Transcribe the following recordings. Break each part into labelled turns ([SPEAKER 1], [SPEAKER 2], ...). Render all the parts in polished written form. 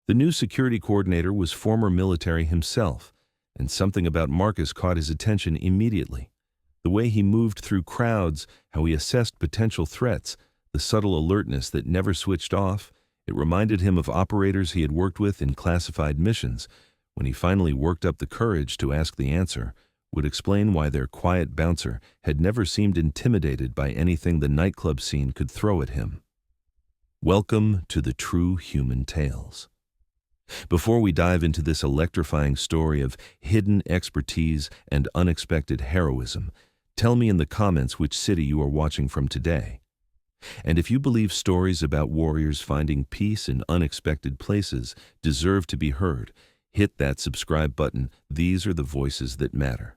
[SPEAKER 1] The new security coordinator was former military himself, and something about Marcus caught his attention immediately. The way he moved through crowds, how he assessed potential threats, the subtle alertness that never switched off, it reminded him of operators he had worked with in classified missions. When he finally worked up the courage to ask the answer, would explain why their quiet bouncer had never seemed intimidated by anything the nightclub scene could throw at him. Welcome to the True Human Tales. Before we dive into this electrifying story of hidden expertise and unexpected heroism, tell me in the comments which city you are watching from today. And if you believe stories about warriors finding peace in unexpected places deserve to be heard, hit that subscribe button. These are the voices that matter.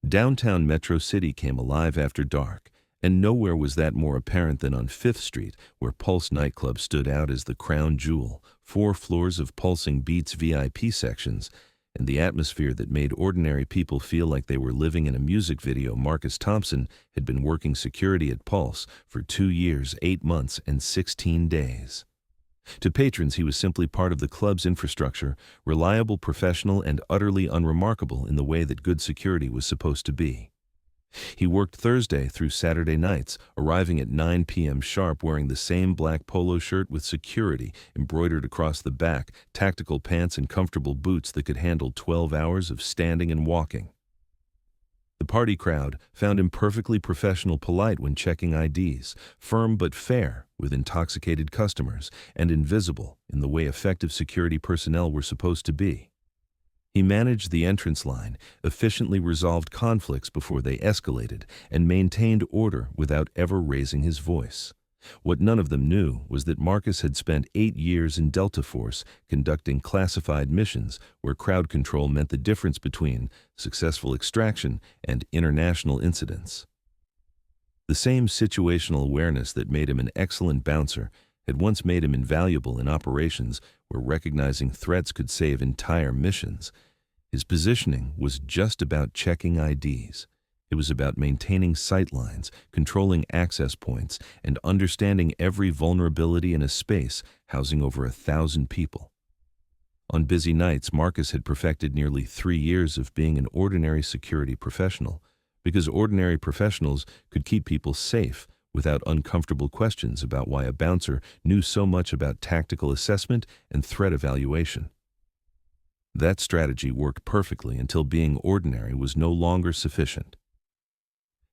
[SPEAKER 1] Downtown Metro City came alive after dark, and nowhere was that more apparent than on 5th Street, where Pulse Nightclub stood out as the crown jewel, 4 floors of pulsing beats VIP sections, and the atmosphere that made ordinary people feel like they were living in a music video. Marcus Thompson had been working security at Pulse for 2 years, 8 months, and 16 days. To patrons, he was simply part of the club's infrastructure, reliable, professional, and utterly unremarkable in the way that good security was supposed to be. He worked Thursday through Saturday nights, arriving at 9 p.m. sharp wearing the same black polo shirt with security embroidered across the back, tactical pants, and comfortable boots that could handle 12 hours of standing and walking. The party crowd found him perfectly professional, polite when checking IDs, firm but fair with intoxicated customers, and invisible in the way effective security personnel were supposed to be. He managed the entrance line, efficiently resolved conflicts before they escalated, and maintained order without ever raising his voice. What none of them knew was that Marcus had spent 8 years in Delta Force conducting classified missions where crowd control meant the difference between successful extraction and international incidents. The same situational awareness that made him an excellent bouncer had once made him invaluable in operations where recognizing threats could save entire missions. His positioning was just about checking IDs. It was about maintaining sight lines, controlling access points, and understanding every vulnerability in a space housing over 1,000 people. On busy nights, Marcus had perfected nearly 3 years of being an ordinary security professional, because ordinary professionals could keep people safe without uncomfortable questions about why a bouncer knew so much about tactical assessment and threat evaluation. That strategy worked perfectly until being ordinary was no longer sufficient.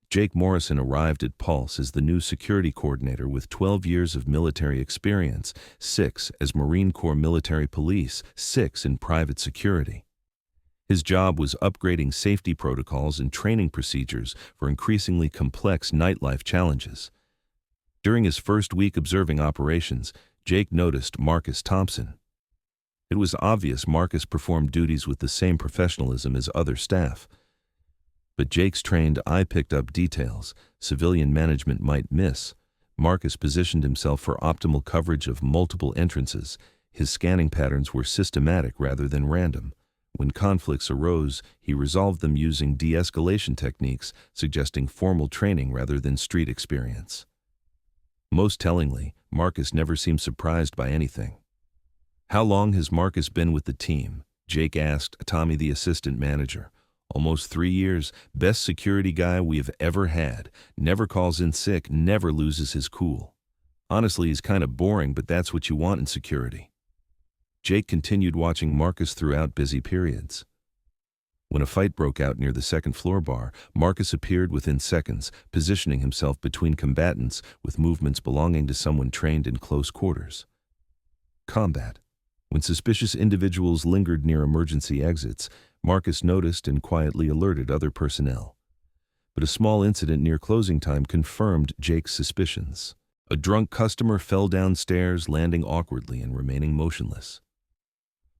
[SPEAKER 1] Jake Morrison arrived at Pulse as the new security coordinator with 12 years of military experience, 6 as Marine Corps military police, 6 in private security. His job was upgrading safety protocols and training procedures for increasingly complex nightlife challenges. During his first week observing operations, Jake noticed Marcus Thompson. It was obvious Marcus performed duties with the same professionalism as other staff. But Jake's trained eye picked up details civilian management might miss. Marcus positioned himself for optimal coverage of multiple entrances. His scanning patterns were systematic rather than random. When conflicts arose, he resolved them using de-escalation techniques, suggesting formal training rather than street experience. Most tellingly, Marcus never seemed surprised by anything. "How long has Marcus been with the team?" Jake asked Tommy, the assistant manager. "Almost 3 years, best security guy we have ever had. Never calls in sick, never loses his cool. Honestly, he's kind of boring, but that's what you want in security." Jake continued watching Marcus throughout busy periods. When a fight broke out near the second-floor bar, Marcus appeared within seconds, positioning himself between combatants with movements belonging to someone trained in close quarters. Combat. When suspicious individuals lingered near emergency exits, Marcus noticed and quietly alerted other personnel. But a small incident near closing time confirmed Jake's suspicions. A drunk customer fell downstairs, landing awkwardly and remaining motionless.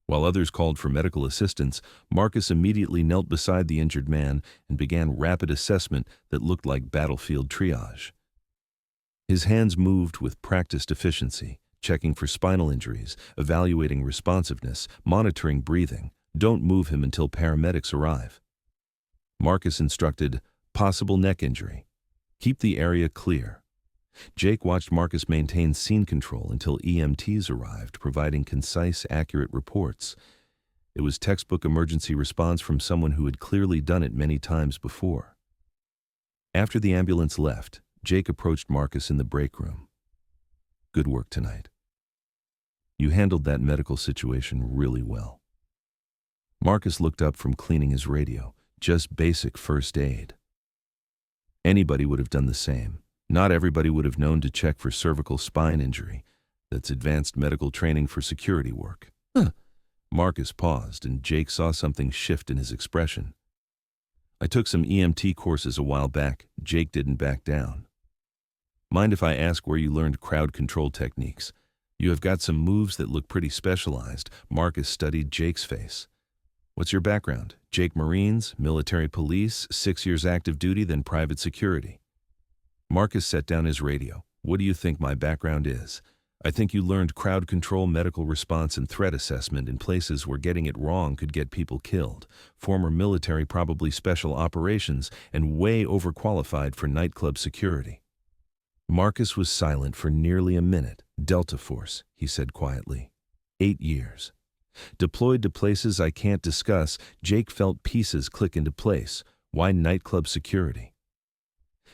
[SPEAKER 1] While others called for medical assistance, Marcus immediately knelt beside the injured man and began rapid assessment that looked like battlefield triage. His hands moved with practiced efficiency, checking for spinal injuries, evaluating responsiveness, monitoring breathing. Don't move him until paramedics arrive. Marcus instructed, possible neck injury. Keep the area clear. Jake watched Marcus maintain scene control until EMTs arrived, providing concise, accurate reports. It was textbook emergency response from someone who had clearly done it many times before. After the ambulance left, Jake approached Marcus in the break room. "Good work tonight. You handled that medical situation really well." Marcus looked up from cleaning his radio. "Just basic first aid. Anybody would have done the same. Not everybody would have known to check for cervical spine injury. That's advanced medical training for security work." "Huh." Marcus paused, and Jake saw something shift in his expression. "I took some EMT courses a while back." Jake didn't back down. "Mind if I ask where you learned crowd control techniques? You have got some moves that look pretty specialized." Marcus studied Jake's face. "What's your background?" Jake: Marines, military police, 6 years active duty, then private security. Marcus set down his radio. "What do you think my background is?" "I think you learned crowd control, medical response, and threat assessment in places where getting it wrong could get people killed. Former military, probably special operations, and way overqualified for nightclub security." Marcus was silent for nearly a minute. "Delta Force," he said quietly. 8 years. Deployed to places I can't discuss." Jake felt pieces click into place. "Why nightclub security?"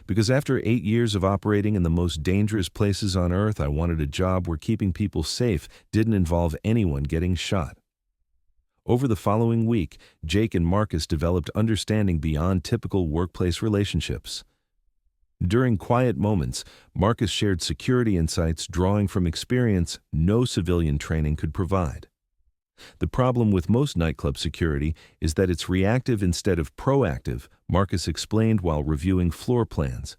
[SPEAKER 1] "Because after 8 years of operating in the most dangerous places on Earth, I wanted a job where keeping people safe didn't involve anyone getting shot." Over the following week, Jake and Marcus developed understanding beyond typical workplace relationships. During quiet moments, Marcus shared security insights drawing from experience no civilian training could provide. "The problem with most nightclub security is that it's reactive instead of proactive," Marcus explained while reviewing floor plans.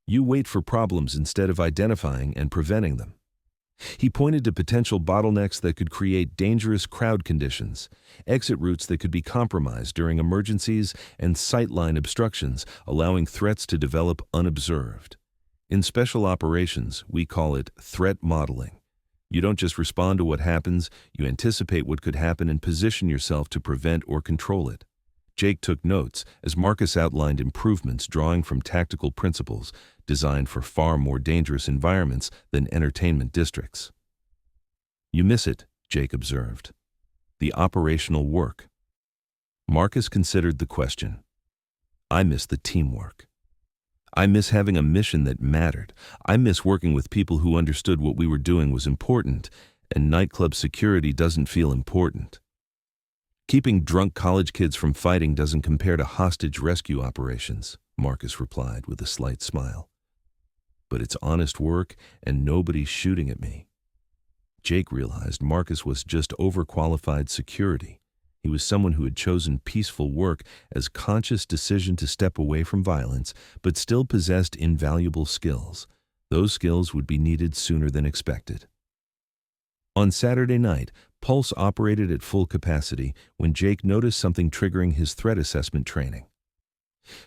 [SPEAKER 1] "You wait for problems instead of identifying and preventing them." He pointed to potential bottlenecks that could create dangerous crowd conditions, exit routes that could be compromised during emergencies, and sightline obstructions, allowing threats to develop unobserved. In special operations, we call it threat modeling. You don't just respond to what happens, you anticipate what could happen and position yourself to prevent or control it. Jake took notes as Marcus outlined improvements drawing from tactical principles designed for far more dangerous environments than entertainment districts. "You miss it," Jake observed. "The operational work." Marcus considered the question. "I miss the teamwork. I miss having a mission that mattered. I miss working with people who understood what we were doing was important, and nightclub security doesn't feel important. Keeping drunk college kids from fighting doesn't compare to hostage rescue operations," Marcus replied with a slight smile. "But it's honest work, and nobody's shooting at me." Jake realized Marcus was just overqualified security. He was someone who had chosen peaceful work as a conscious decision to step away from violence, but still possessed invaluable skills. Those skills would be needed sooner than expected. On Saturday night, Pulse operated at full capacity when Jake noticed something triggering his threat assessment training.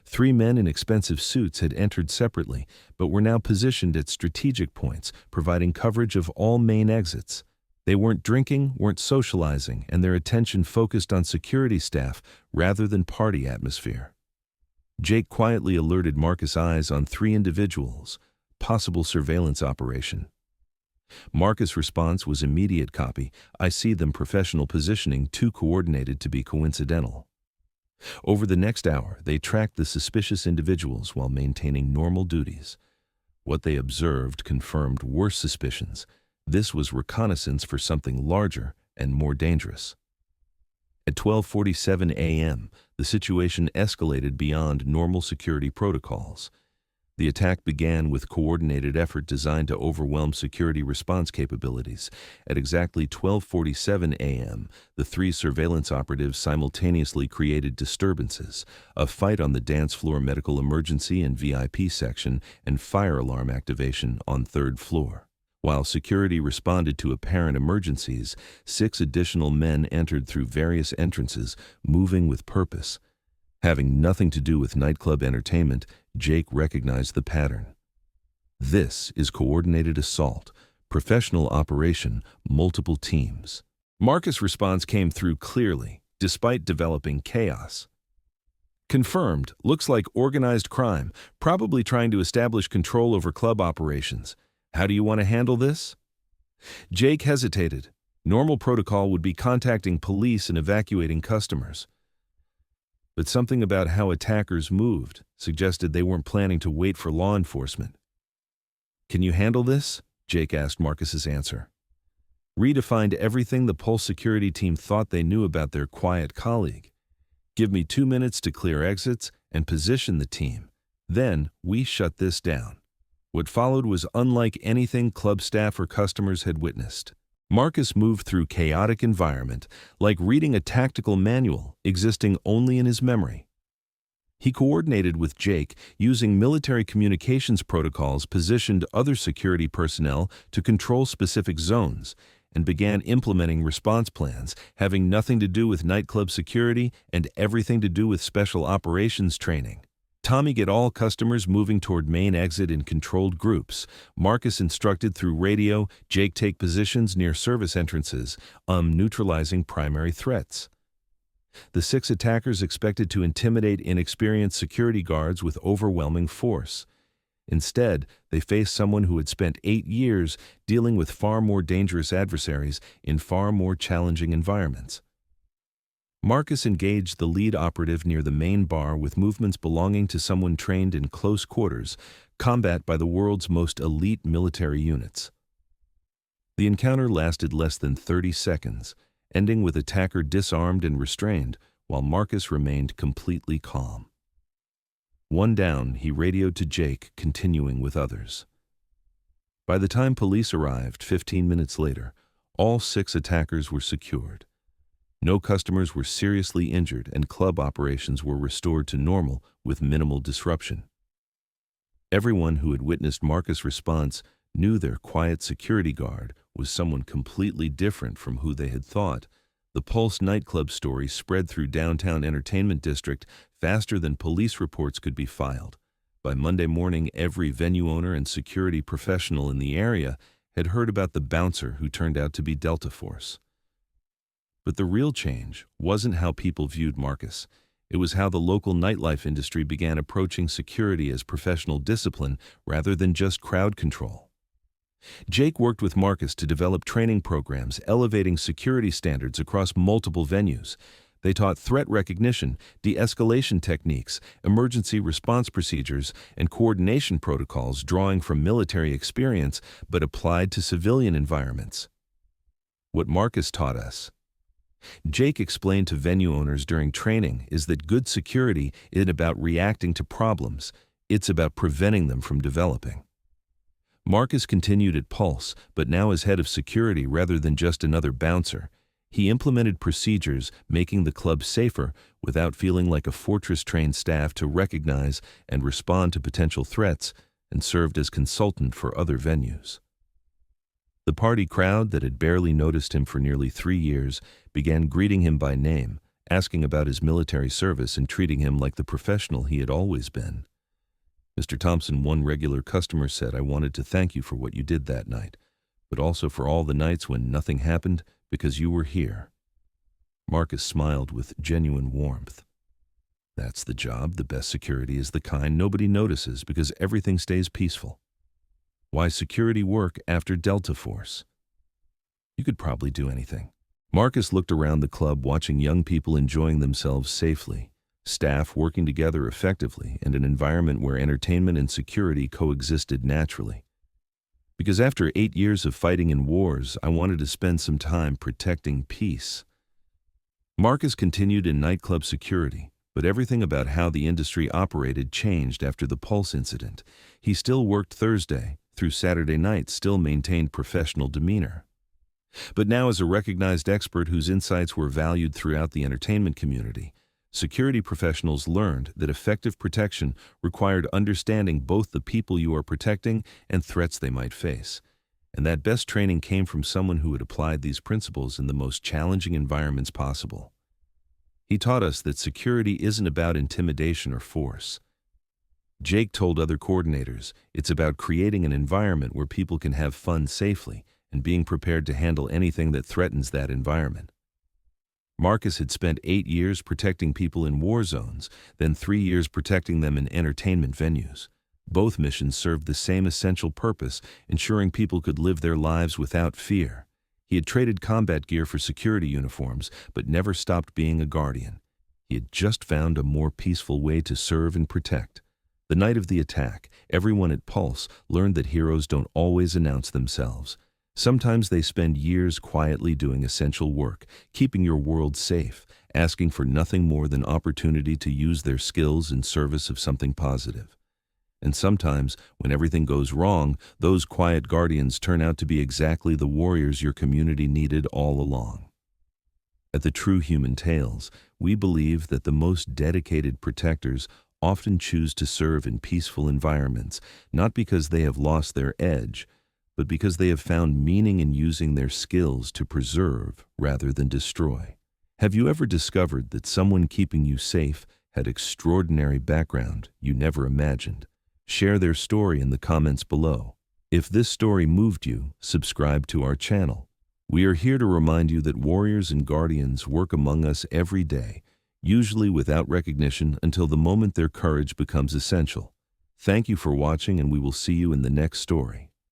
[SPEAKER 1] 3 men in expensive suits had entered separately, but were now positioned at strategic points, providing coverage of all main exits. They weren't drinking, weren't socializing, and their attention focused on security staff rather than party atmosphere. Jake quietly alerted Marcus' eyes on 3 individuals, possible surveillance operation. Marcus' response was immediate copy. "I see them, professional positioning, too coordinated to be coincidental." Over the next hour, they tracked the suspicious individuals while maintaining normal duties. What they observed confirmed worse suspicions. This was reconnaissance for something larger and more dangerous. At 12:47 a.m., the situation escalated beyond normal security protocols. The attack began with coordinated effort designed to overwhelm security response capabilities. At exactly 12:47 a.m., the 3 surveillance operatives simultaneously created disturbances, a fight on the dance floor, medical emergency and VIP section, and fire alarm activation on 3rd floor. While security responded to apparent emergencies, 6 additional men entered through various entrances, moving with purpose. Having nothing to do with nightclub entertainment, Jake recognized the pattern. This is coordinated assault, professional operation, multiple teams. Marcus' response came through clearly, despite developing chaos. Confirmed. Looks like organized crime, probably trying to establish control over club operations. How do you want to handle this? Jake hesitated. Normal protocol would be contacting police and evacuating customers. But something about how attackers moved suggested they weren't planning to wait for law enforcement. Can you handle this? Jake asked Marcus's answer. Redefined everything the Pulse security team thought they knew about their quiet colleague. Give me 2 minutes to clear exits and position the team. Then we shut this down. What followed was unlike anything club staff or customers had witnessed. Marcus moved through chaotic environment like reading a tactical manual existing only in his memory. He coordinated with Jake using military communications protocols, positioned other security personnel to control specific zones, and began implementing response plans having nothing to do with nightclub security and everything to do with special operations training. Tommy get all customers moving toward main exit in controlled groups. Marcus instructed through radio, Jake take positions near service entrances, neutralizing primary threats. The 6 attackers expected to intimidate inexperienced security guards with overwhelming force. Instead, they faced someone who had spent 8 years dealing with far more dangerous adversaries in far more challenging environments. Marcus engaged the lead operative near the main bar with movements belonging to someone trained in close quarters combat by the world's most elite military units. The encounter lasted less than 30 seconds, ending with attacker disarmed and restrained, while Marcus remained completely calm. One down, he radioed to Jake, continuing with others. By the time police arrived 15 minutes later, all 6 attackers were secured. No customers were seriously injured, and club operations were restored to normal with minimal disruption. Everyone who had witnessed Marcus' response knew their quiet security guard was someone completely different from who they had thought. The Pulse nightclub story spread through downtown entertainment district faster than police reports could be filed. By Monday morning, every venue owner and security professional in the area had heard about the bouncer who turned out to be Delta Force. But the real change wasn't how people viewed Marcus. It was how the local nightlife industry began approaching security as professional discipline rather than just crowd control. Jake worked with Marcus to develop training programs elevating security standards across multiple venues. They taught threat recognition, de-escalation techniques, emergency response procedures, and coordination protocols drawing from military experience but applied to civilian environments. What Marcus taught us, Jake explained to venue owners during training, is that good security isn't about reacting to problems, it's about preventing them from developing. Marcus continued at Pulse, but now as head of security rather than just another bouncer. He implemented procedures, making the club safer without feeling like a fortress-trained staff to recognize and respond to potential threats, and served as consultant for other venues. The party crowd that had barely noticed him for nearly 3 years began greeting him by name, asking about his military service and treating him like the professional he had always been. Mr. Thompson, one regular customer, said, "I wanted to thank you for what you did that night, but also for all the nights when nothing happened because you were here." Marcus smiled with genuine warmth. That's the job. The best security is the kind nobody notices because everything stays peaceful. Why security work after Delta Force? You could probably do anything. Marcus looked around the club, watching young people enjoying themselves safely, staff working together effectively, and an environment where entertainment and security coexisted naturally. Because after 8 years of fighting in wars, I wanted to spend some time protecting peace. Marcus continued in nightclub security, but everything about how the industry operated changed after the Pulse incident. He still worked Thursday through Saturday night, still maintained professional demeanor. But now, as a recognized expert whose insights were valued throughout the entertainment community, security professionals learned that effective protection required understanding both the people you are protecting and threats they might face, and that best training came from someone who had applied these principles in the most challenging environments possible. He taught us that security isn't about intimidation or force. Jake told other coordinators, it's about creating an environment where people can have fun safely and being prepared to handle anything that threatens that environment. Marcus had spent 8 years protecting people in war zones, then 3 years protecting them in entertainment venues. Both missions served the same essential purpose, ensuring people could live their lives without fear. He had traded combat gear for security uniforms, but never stopped being a guardian. He had just found a more peaceful way to serve and protect. The night of the attack, everyone at Pulse learned that heroes don't always announce themselves. Sometimes they spend years quietly doing essential work, keeping your world safe, asking for nothing more than opportunity to use their skills in service of something positive. And sometimes, when everything goes wrong, those quiet guardians turn out to be exactly the warriors your community needed all along. At the True Human Tales, we believe that the most dedicated protectors often choose to serve in peaceful environments, not because they have lost their edge, but because they have found meaning in using their skills to preserve rather than destroy. Have you ever discovered that someone keeping you safe had extraordinary background you never imagined? Share their story in the comments below. If this story moved you, subscribe to our channel. We are here to remind you that warriors and guardians work among us every day, usually without recognition until the moment their courage becomes essential. Thank you for watching, and we will see you in the next story.